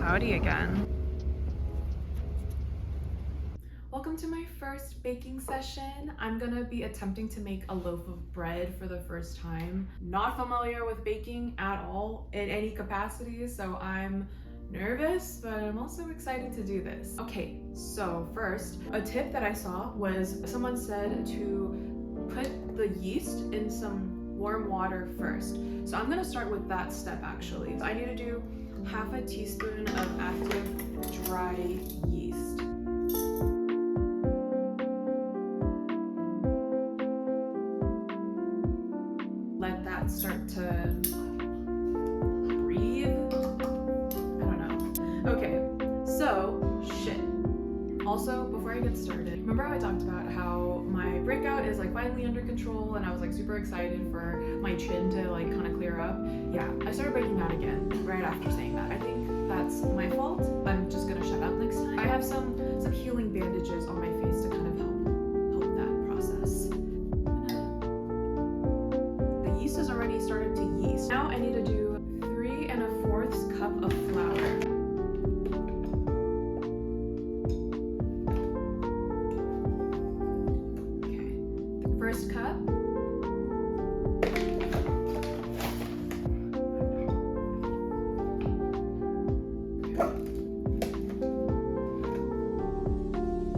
cloudy again. Welcome to my first baking session. I'm gonna be attempting to make a loaf of bread for the first time. Not familiar with baking at all in any capacity, so I'm nervous, but I'm also excited to do this. Okay, so first, a tip that I saw was someone said to put the yeast in some warm water first. So I'm gonna start with that step actually. So I need to do half a teaspoon of active dry yeast. Let that start to breathe. I don't know. Okay, so shit. Also, before I get started, remember how I talked about how my breakout is like finally under control and I was like super excited for my chin to like kind of clear up? Yeah, I started breaking out again right after saying that. I think that's my fault. I'm just gonna shut up next time. I have some healing bandages on my face to kind of help that process. The yeast has already started to yeast. Now I need to do 3 1/4 cup of flour. First cup.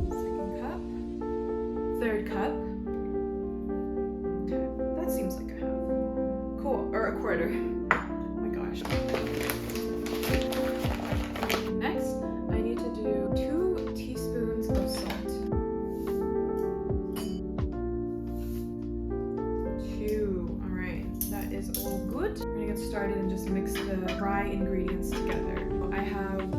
Second cup. Third cup. Okay, that seems like a half. Cool, or a quarter. Oh my gosh. Next, I need to do 2 teaspoons of salt. That is all good. We're gonna get started and just mix the dry ingredients together. I have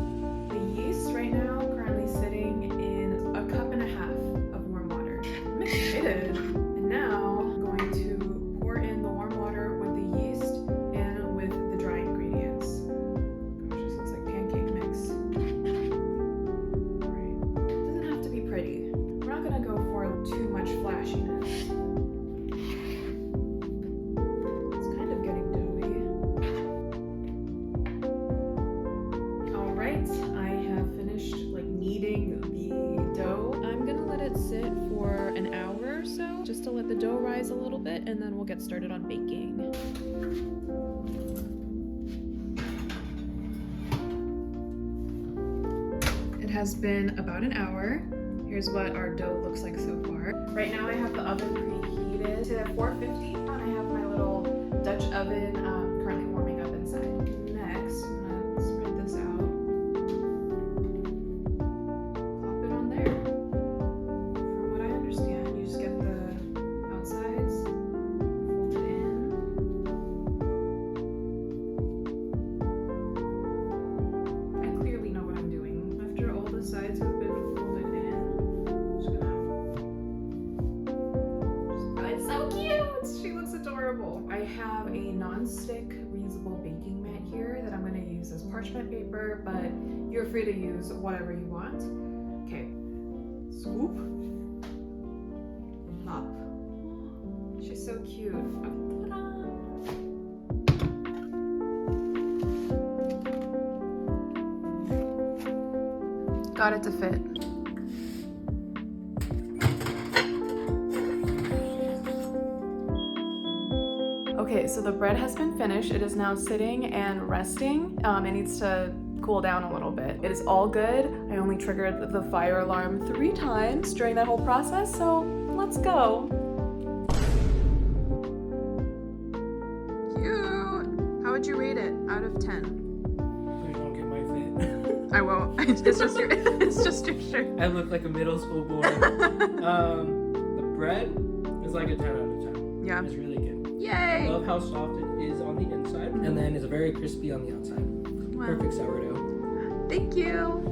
the yeast right now currently sitting in 1.5 cups of warm water. I'm excited. And now I'm going to pour in the warm water with the yeast and with the dry ingredients. Gosh, this looks like pancake mix. Alright. It doesn't have to be pretty. We're not gonna go for too much flashiness. I have finished kneading the dough. I'm gonna let it sit for an hour or so just to let the dough rise a little bit, and then we'll get started on baking. It has been about an hour. Here's what our dough looks like so far. Right now I have the oven preheated to 450 and I have my little Dutch oven currently warming up inside. Next, I'm gonna spread this out. Sides have been folded in. It's so cute! She looks adorable. I have a non-stick reusable baking mat here that I'm going to use as parchment paper, but you're free to use whatever you want. Okay, scoop, up. She's so cute. Got it to fit. Okay, so the bread has been finished. It is now sitting and resting. It needs to cool down a little bit. It is all good. I only triggered the fire alarm 3 times during that whole process, so let's go. Cute. How would you rate it out of 10? I won't. It's just your shirt. I look like a middle school boy. The bread is like a 10 out of 10. Yeah. It's really good. Yay! I love how soft it is on the inside, and then it's very crispy on the outside. Wow. Perfect sourdough. Thank you.